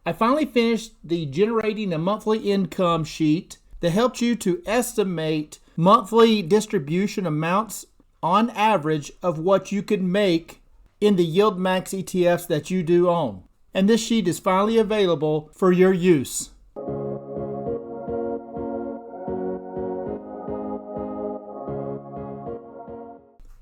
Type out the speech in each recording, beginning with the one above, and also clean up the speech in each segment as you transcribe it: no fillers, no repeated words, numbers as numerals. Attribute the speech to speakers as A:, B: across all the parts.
A: I finally finished the generating a monthly income sheet that helps you to estimate monthly distribution amounts on average of what you could make in the YieldMax ETFs that you do own. And this sheet is finally available for your use.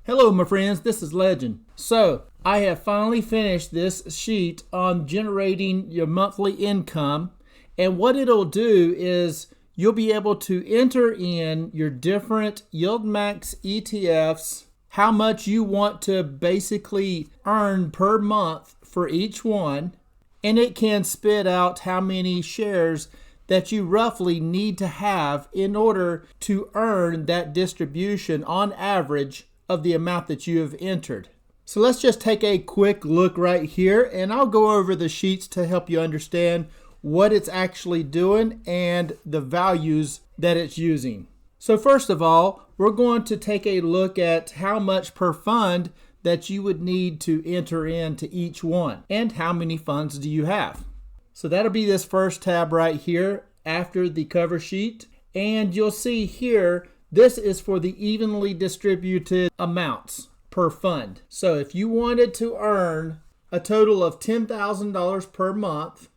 A: Hello my friends, this is Legend. So I have finally finished this sheet on generating your monthly income, and what it'll do is you'll be able to enter in your different YieldMax ETFs, how much you want to basically earn per month for each one, and it can spit out how many shares that you roughly need to have in order to earn that distribution on average of the amount that you have entered. So let's just take a quick look right here, and I'll go over the sheets to help you understand what it's actually doing and the values that it's using. So first of all, we're going to take a look at how much per fund that you would need to enter into each one and how many funds do you have. So that'll be this first tab right here after the cover sheet, and you'll see here this is for the evenly distributed amounts per fund. So if you wanted to earn a total of $10,000 per month,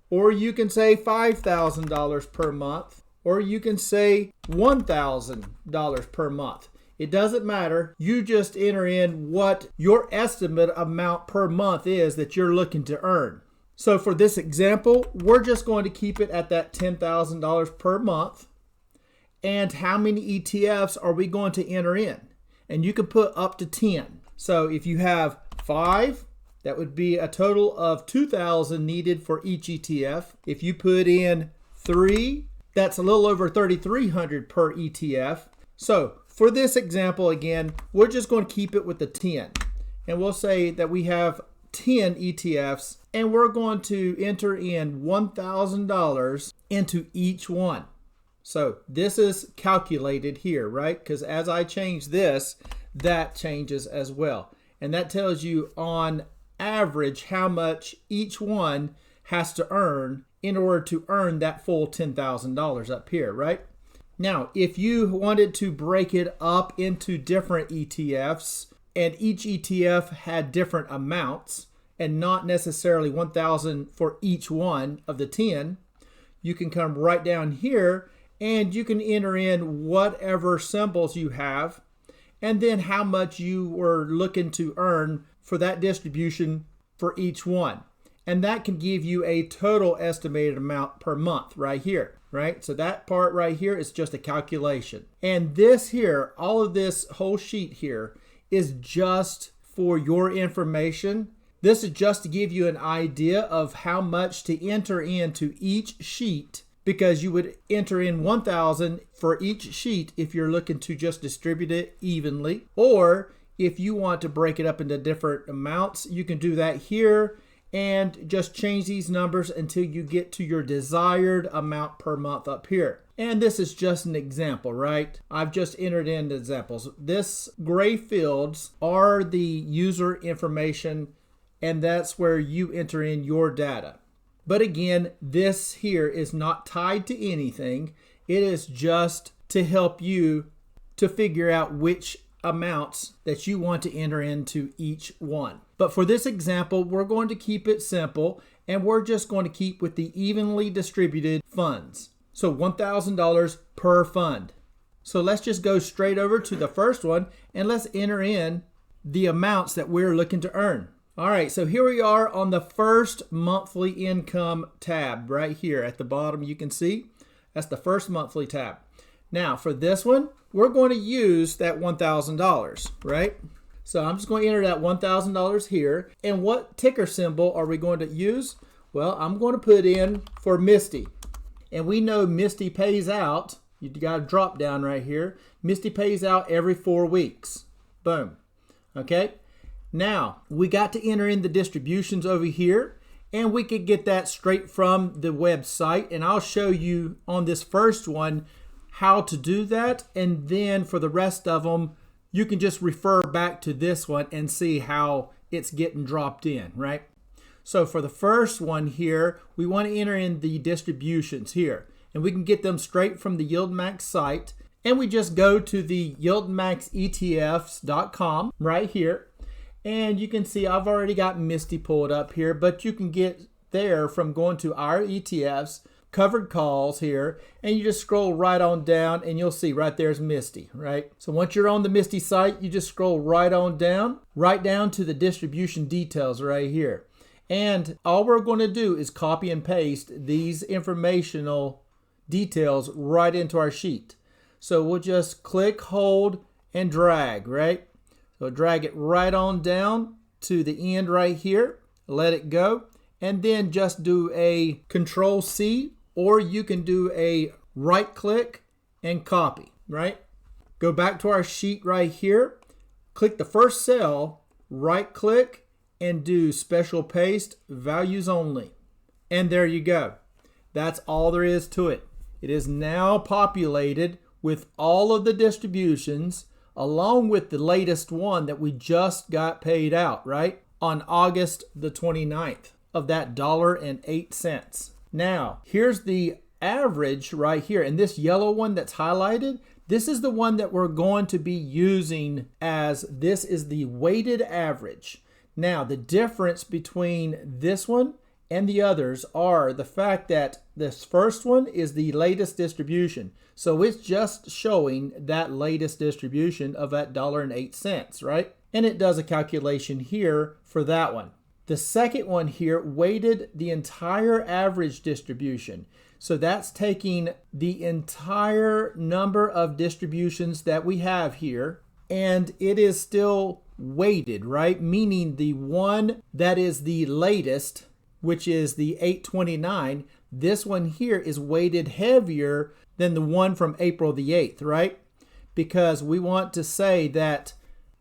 A: or you can say $5,000 per month, or you can say $1,000 per month. It doesn't matter. You just enter in what your estimate amount per month is that you're looking to earn. So for this example, we're just going to keep it at that $10,000 per month. And how many ETFs are we going to enter in? And you can put up to 10. So if you have 5, that would be a total of 2,000 needed for each ETF. If you put in 3, that's a little over 3,300 per ETF. So for this example, again, we're just going to keep it with the 10. And we'll say that we have 10 ETFs, and we're going to enter in $1,000 into each one. So this is calculated here, right? Because as I change this, that changes as well. And that tells you on average how much each one has to earn in order to earn that full $10,000 up here, right? Now, if you wanted to break it up into different ETFs, and each ETF had different amounts, and not necessarily 1,000 for each one of the 10, you can come right down here and you can enter in whatever symbols you have, and then how much you were looking to earn for that distribution for each one. And that can give you a total estimated amount per month right here, right? So that part right here is just a calculation. And this here, all of this whole sheet here is just for your information. This is just to give you an idea of how much to enter into each sheet, because you would enter in 1,000 for each sheet if you're looking to just distribute it evenly. Or if you want to break it up into different amounts, you can do that here and just change these numbers until you get to your desired amount per month up here. And this is just an example, right? I've just entered in the examples. This gray fields are the user information, and that's where you enter in your data. But again, this here is not tied to anything. It is just to help you to figure out which amounts that you want to enter into each one. But for this example, we're going to keep it simple, and we're just going to keep with the evenly distributed funds. So $1,000 per fund. So let's just go straight over to the first one, and let's enter in the amounts that we're looking to earn. All right, so here we are on the first monthly income tab right here at the bottom. You can see that's the first monthly tab. Now for this one, we're going to use that $1,000, right? So I'm just going to enter that $1,000 here. And what ticker symbol are we going to use? Well, I'm going to put in for Misti. And we know Misti pays out. You got a drop down right here. Misti pays out every 4 weeks. Boom. Okay. Now, we got to enter in the distributions over here, and we could get that straight from the website. And I'll show you on this first one how to do that. And then for the rest of them, you can just refer back to this one and see how it's getting dropped in, right? So for the first one here, we want to enter in the distributions here. And we can get them straight from the YieldMax site. And we just go to the YieldMaxETFs.com right here. And you can see I've already got Misti pulled up here, but you can get there from going to our ETFs, covered calls here, and you just scroll right on down and you'll see right there's Misti, right? So once you're on the Misti site, you just scroll right on down, right down to the distribution details right here. And all we're going to do is copy and paste these informational details right into our sheet. So we'll just click, hold, and drag, right? So drag it right on down to the end right here, let it go, and then just do a Control-C, or you can do a right-click and copy, right? Go back to our sheet right here, click the first cell, right-click, and do Special Paste, Values Only. And there you go. That's all there is to it. It is now populated with all of the distributions along with the latest one that we just got paid out, right? On August the 29th of that $1.08. Now, here's the average right here. And this yellow one that's highlighted, this is the one that we're going to be using as this is the weighted average. Now, the difference between this one and the others are the fact that this first one is the latest distribution. So it's just showing that latest distribution of that $1.08, right? And it does a calculation here for that one. The second one here weighted the entire average distribution. So that's taking the entire number of distributions that we have here, and it is still weighted, right? Meaning the one that is the latest, which is the 829, this one here is weighted heavier than the one from April the 8th, right? Because we want to say that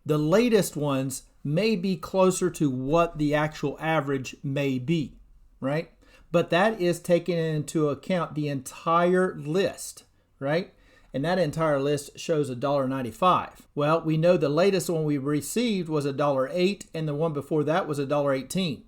A: the latest ones may be closer to what the actual average may be, right? But that is taking into account the entire list, right? And that entire list shows $1.95. Well, we know the latest one we received was $1.08, and the one before that was $1.18.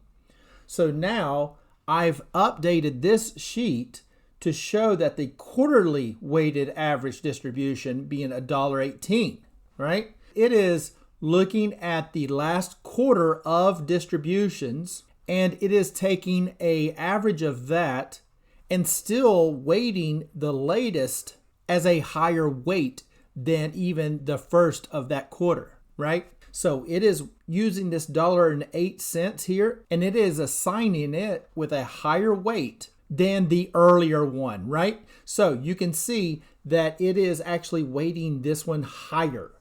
A: So now I've updated this sheet to show that the quarterly weighted average distribution being $1.18, right? It is looking at the last quarter of distributions, and it is taking an average of that and still weighting the latest as a higher weight than even the first of that quarter, right? So it is using this $1.08 here, and it is assigning it with a higher weight than the earlier one, right? So you can see that it is actually weighting this one higher,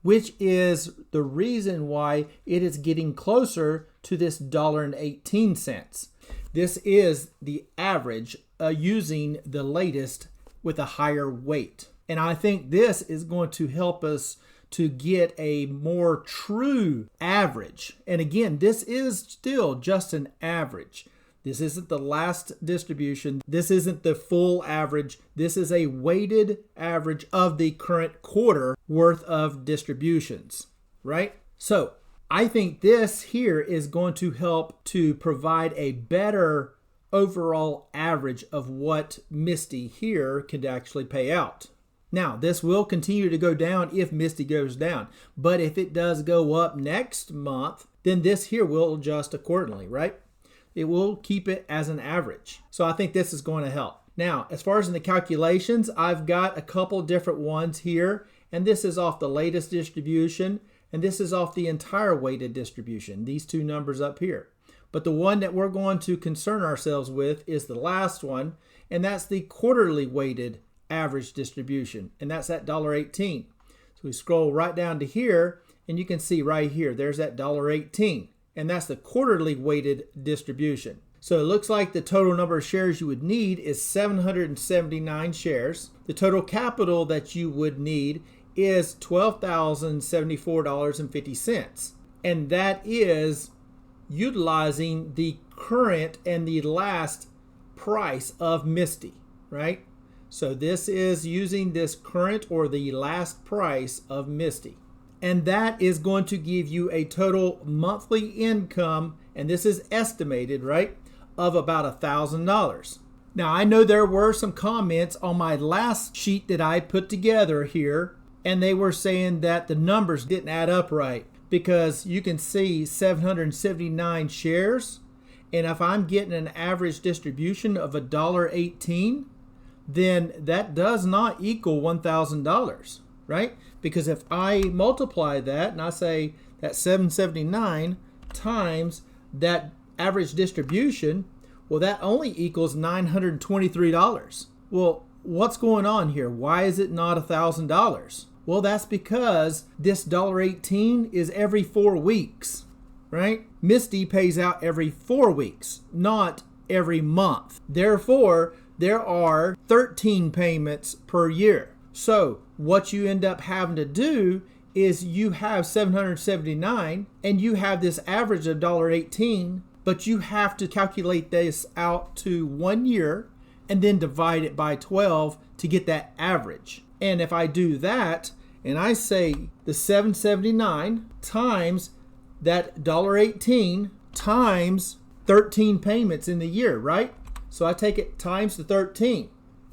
A: which is the reason why it is getting closer to this $1.18. This is the average using the latest with a higher weight. And I think this is going to help us to get a more true average. And again, this is still just an average. This isn't the last distribution. This isn't the full average. This is a weighted average of the current quarter worth of distributions, right? So I think this here is going to help to provide a better overall average of what Misti here could actually pay out. Now, this will continue to go down if Misti goes down, but if it does go up next month, then this here will adjust accordingly, right? It will keep it as an average. So I think this is going to help. Now, as far as in the calculations, I've got a couple different ones here, and this is off the latest distribution, and this is off the entire weighted distribution, these two numbers up here. But the one that we're going to concern ourselves with is the last one, and that's the quarterly weighted average distribution, and that's at $1.18. So we scroll right down to here, and you can see right here, there's that $1.18, and that's the quarterly weighted distribution. So it looks like the total number of shares you would need is 779 shares. The total capital that you would need is $12,074.50, and that is utilizing the current and the last price of Misti, right? So this is using this current or the last price of Misti. And that is going to give you a total monthly income and this is estimated, right, of about $1,000. Now, I know there were some comments on my last sheet that I put together here, and they were saying that the numbers didn't add up right, because you can see 779 shares, and if I'm getting an average distribution of $1.18, then that does not equal $1,000, right? Because if I multiply that and I say that 779 times that average distribution, well, that only equals $923. Well, what's going on here? Why is it not $1,000? Well, that's because this $1.18 is every 4 weeks, right? Misti pays out every 4 weeks, not every month. Therefore, there are 13 payments per year. So what you end up having to do is you have 779 and you have this average of $1.18, but you have to calculate this out to 1 year and then divide it by 12 to get that average. And if I do that and I say the 779 times that $1.18 times 13 payments in the year, right? So I take it times the 13.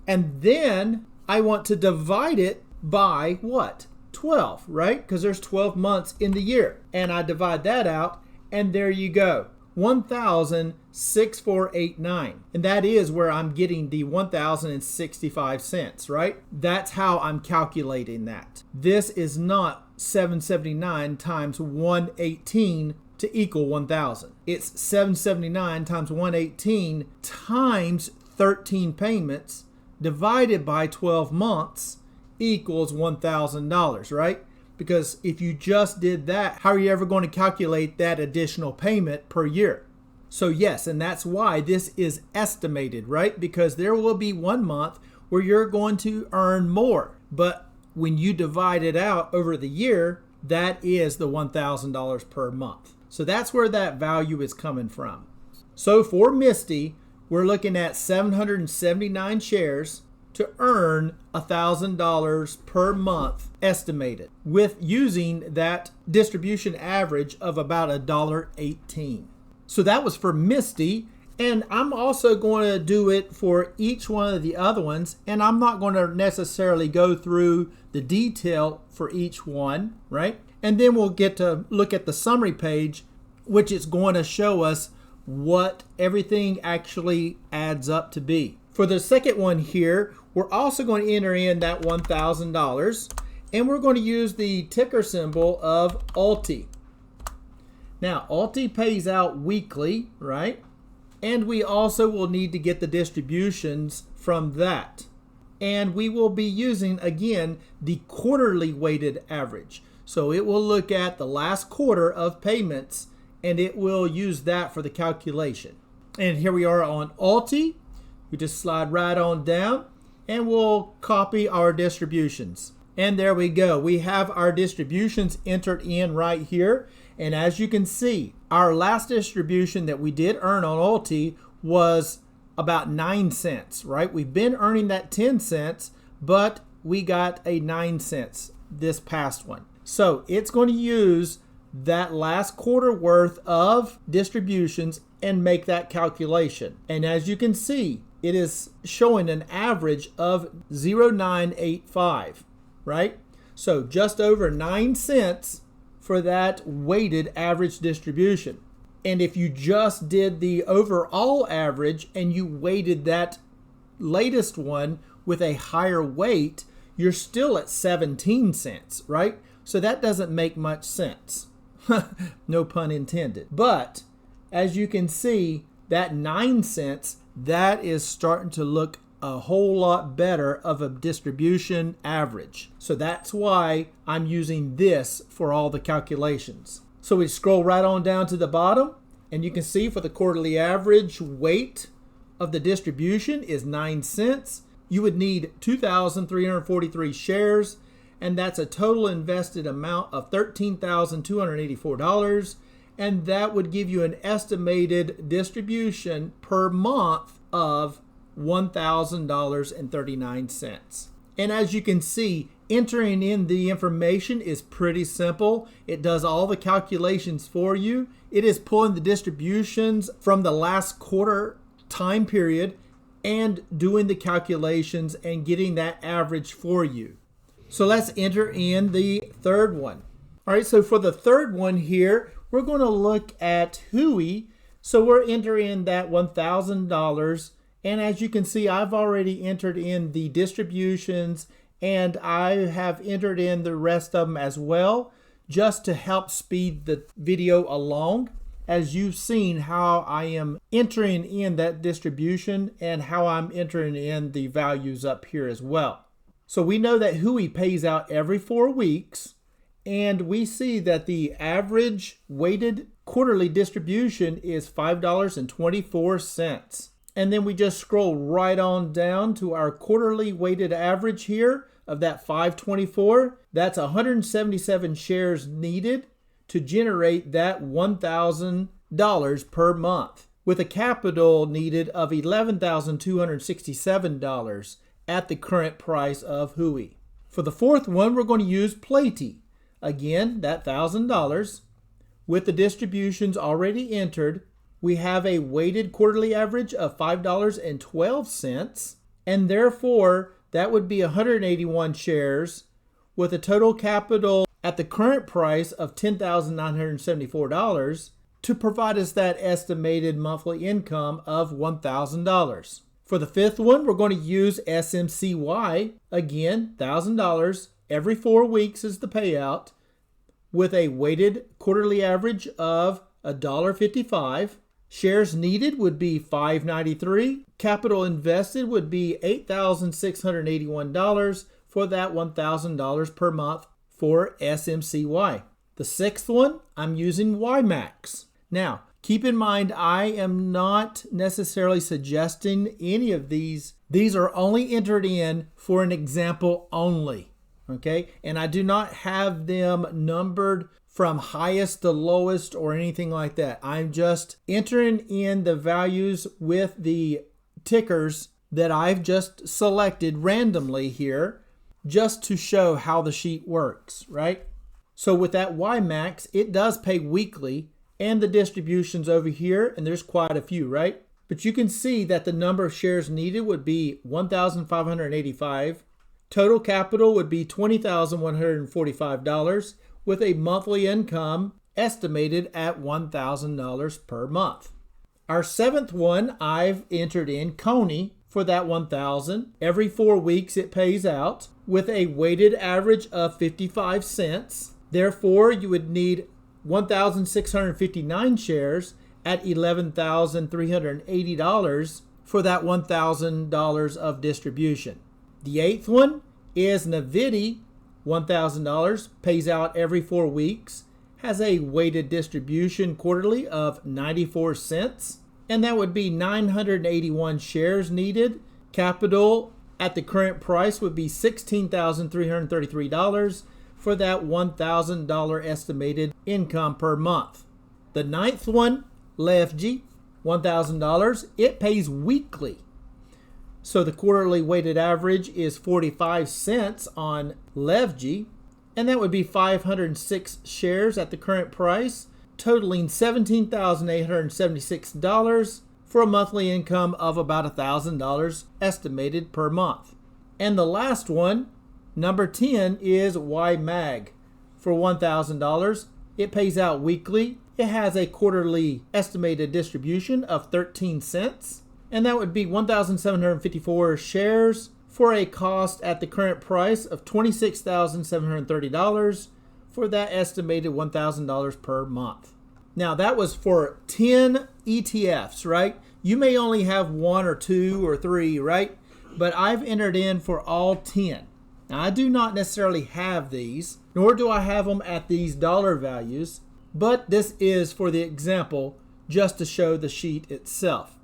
A: And then I want to divide it by what? 12, right? Because there's 12 months in the year. And I divide that out, and there you go. 1,064.89. And that is where I'm getting the 1,065 cents, right? That's how I'm calculating that. This is not 779 times 118 to equal 1,000. It's 779 times 118 times 13 payments divided by 12 months equals $1,000, right? Because if you just did that, how are you ever going to calculate that additional payment per year? So yes, and that's why this is estimated, right? Because there will be 1 month where you're going to earn more. But when you divide it out over the year, that is the $1,000 per month. So that's where that value is coming from. So for Misti, we're looking at 779 shares to earn $1,000 per month estimated, with using that distribution average of about $1.18. So that was for Misti, and I'm also going to do it for each one of the other ones, and I'm not going to necessarily go through the detail for each one, right? And then we'll get to look at the summary page, which is going to show us what everything actually adds up to be. For the second one here, we're also going to enter in that $1,000, and we're going to use the ticker symbol of ULTI. Now, ULTI pays out weekly, right? And we also will need to get the distributions from that. And we will be using, again, the quarterly weighted average. So it will look at the last quarter of payments, and it will use that for the calculation. And here we are on ULTI. We just slide right on down, and we'll copy our distributions. And there we go. We have our distributions entered in right here. And as you can see, our last distribution that we did earn on ULTI was about 9 cents, right? We've been earning that 10 cents, but we got a 9 cents this past one. So it's going to use that last quarter worth of distributions and make that calculation. And as you can see, it is showing an average of 0.985, right? So just over 9 cents for that weighted average distribution. And if you just did the overall average and you weighted that latest one with a higher weight, you're still at 17 cents, right? So that doesn't make much sense. No pun intended. But as you can see, that 9 cents, that is starting to look a whole lot better of a distribution average. So that's why I'm using this for all the calculations. So we scroll right on down to the bottom, and you can see for the quarterly average weight of the distribution is 9 cents. You would need 2,343 shares, and that's a total invested amount of $13,284, and that would give you an estimated distribution per month of $1,000.39. And as you can see, Entering in the information is pretty simple. It does all the calculations for you. It is pulling the distributions from the last quarter time period and doing the calculations and getting that average for you. So let's enter in the third one. All right, so for the third one here, we're going to look at HUI. So we're entering that $1,000. And as you can see, I've already entered in the distributions and I have entered in the rest of them as well, just to help speed the video along. As you've seen how I am entering in that distribution and how I'm entering in the values up here as well. So we know that HUI pays out every 4 weeks, and we see that the average weighted quarterly distribution is $5.24. And then we just scroll right on down to our quarterly weighted average here of that 524. That's 177 shares needed to generate that $1,000 per month, with a capital needed of $11,267 at the current price of HUI. For the fourth one, we're going to use Platy. Again, that $1,000. With the distributions already entered, we have a weighted quarterly average of $5.12, and therefore that would be 181 shares with a total capital at the current price of $10,974 to provide us that estimated monthly income of $1,000. For the fifth one, we're going to use SMCY. Again, $1,000. Every 4 weeks is the payout with a weighted quarterly average of $1.55. Shares needed would be 593. Capital invested would be $8,681 for that $1,000 per month for SMCY. The sixth one, I'm using YieldMax. Now, keep in mind, I am not necessarily suggesting any of these. These are only entered in for an example only, okay? And I do not have them numbered from highest to lowest or anything like that. I'm just entering in the values with the tickers that I've just selected randomly here, just to show how the sheet works, right? So with that YieldMax, it does pay weekly, and the distributions over here, and there's quite a few, right? But you can see that the number of shares needed would be 1,585. Total capital would be $20,145 with a monthly income estimated at $1,000 per month. Our seventh one, I've entered in Coney for that $1,000. Every 4 weeks it pays out with a weighted average of 55 cents. Therefore, you would need 1,659 shares at $11,380 for that $1,000 of distribution. The eighth one is Navidi, $1,000, pays out every 4 weeks, has a weighted distribution quarterly of 94 cents, and that would be 981 shares needed. Capital at the current price would be $16,333 for that $1,000 estimated income per month. The ninth one, Lefji, $1,000, it pays weekly. So the quarterly weighted average is 45 cents on Lefji, and that would be 506 shares at the current price, totaling $17,876 for a monthly income of about $1,000 estimated per month. And the last one, number 10, is YMAG for $1,000. It pays out weekly. It has a quarterly estimated distribution of 13 cents. And that would be 1,754 shares for a cost at the current price of $26,730 for that estimated $1,000 per month. Now that was for 10 ETFs, right? You may only have 1 or 2 or 3, right? But I've entered in for all 10. Now I do not necessarily have these, nor do I have them at these dollar values, but this is for the example just to show the sheet itself.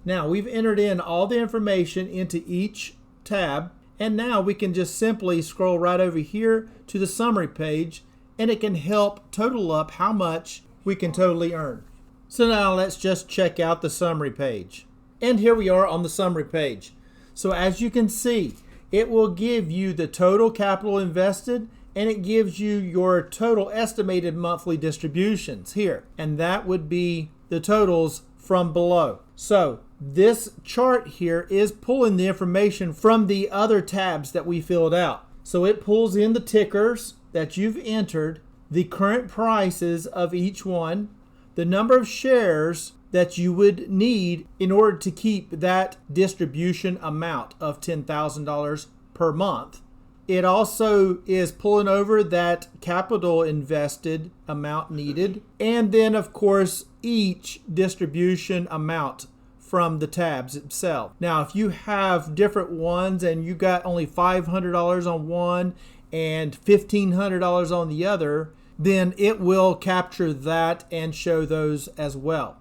A: Now we've entered in all the information into each tab, and now we can just simply scroll right over here to the summary page, and it can help total up how much we can totally earn. So now let's just check out the summary page. And here we are on the summary page. So as you can see, it will give you the total capital invested, and it gives you your total estimated monthly distributions here. And that would be the totals from below. So this chart here is pulling the information from the other tabs that we filled out. So it pulls in the tickers that you've entered, the current prices of each one, the number of shares that you would need in order to keep that distribution amount of $10,000 per month. It also is pulling over that capital invested amount needed, and then of course each distribution amount from the tabs itself. Now if you have different ones and you got only $500 on one and $1,500 on the other, then it will capture that and show those as well.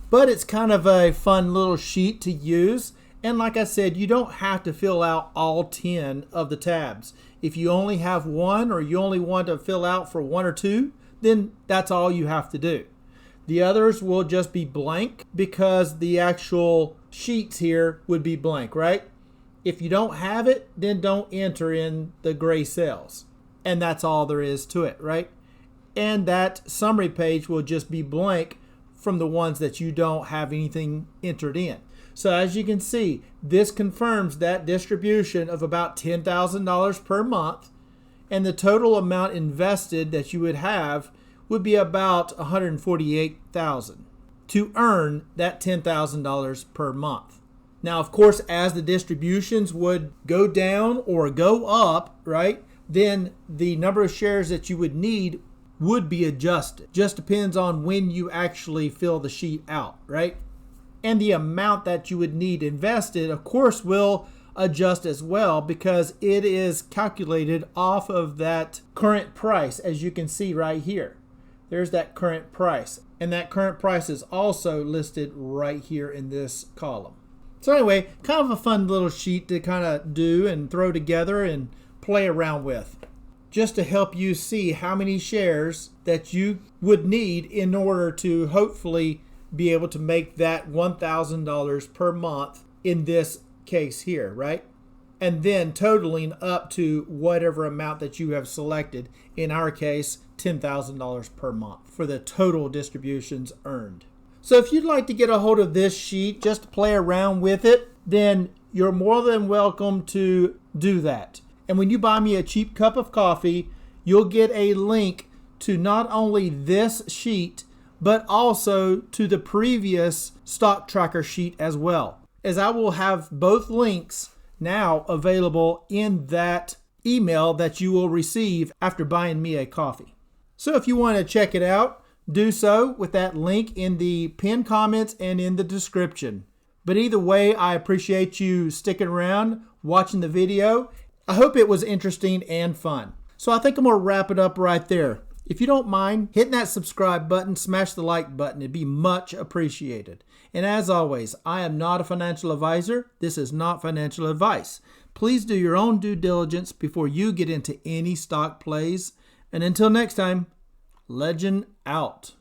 A: But it's kind of a fun little sheet to use. And like I said, you don't have to fill out all 10 of the tabs. If you only have one, or you only want to fill out for one or two, then that's all you have to do. The others will just be blank because the actual sheets here would be blank, right? If you don't have it, then don't enter in the gray cells. And that's all there is to it, right? And that summary page will just be blank from the ones that you don't have anything entered in. So as you can see, this confirms that distribution of about $10,000 per month, and the total amount invested that you would have would be about $148,000 to earn that $10,000 per month. Now, of course, as the distributions would go down or go up, right, then the number of shares that you would need would be adjusted. Just depends on when you actually fill the sheet out, right? And the amount that you would need invested, of course, will adjust as well because it is calculated off of that current price, as you can see right here. There's that current price. And that current price is also listed right here in this column. So anyway, kind of a fun little sheet to kind of do and throw together and play around with, just to help you see how many shares that you would need in order to hopefully be able to make that $1,000 per month in this case here, right? And then totaling up to whatever amount that you have selected, in our case, $10,000 per month for the total distributions earned. So if you'd like to get a hold of this sheet just to play around with it, then you're more than welcome to do that. And when you buy me a cheap cup of coffee, you'll get a link to not only this sheet, but also to the previous stock tracker sheet as well, as I will have both links now available in that email that you will receive after buying me a coffee. So if you want to check it out, do so with that link in the pinned comments and in the description. But either way, I appreciate you sticking around, watching the video. I hope it was interesting and fun. So I think I'm going to wrap it up right there. If you don't mind hitting that subscribe button, smash the like button. It'd be much appreciated. And as always, I am not a financial advisor. This is not financial advice. Please do your own due diligence before you get into any stock plays. And until next time, Legend out.